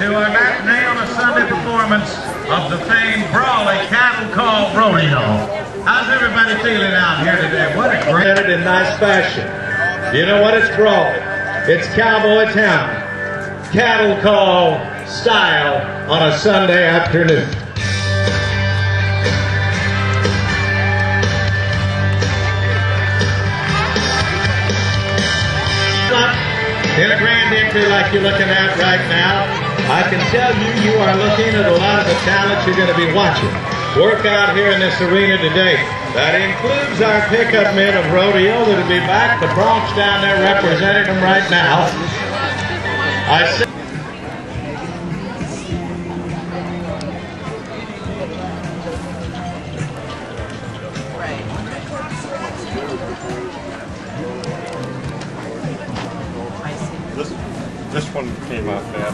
to our matinee on a Sunday performance of the famed Brawley Cattle Call Rodeo. How's everybody feeling out here today? What a great in nice fashion. You know what? It's Brawley. It's Cowboy Town. Cattle Call style on a Sunday afternoon. In a grand entry like you're looking at right now, I can tell you, you are looking at a lot of the talent you're going to be watching work out here in this arena today. That includes our pickup men of rodeo that'll be back. The Bronx down there representing them right now. This one came out bad.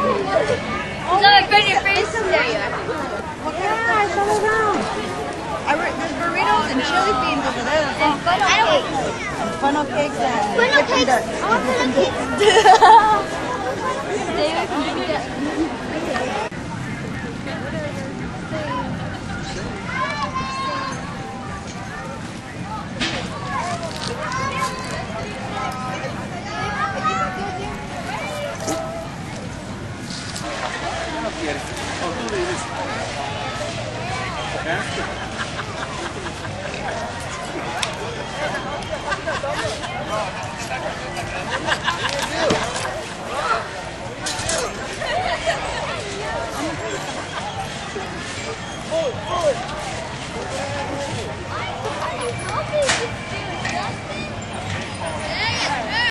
Is that like right in your face? There you are. Yeah, it's all around. There's burritos and chili beans over there. And funnel cakes. And funnel cakes and Funnel cakes. Oh, funnel cakes. Stay away from doing that.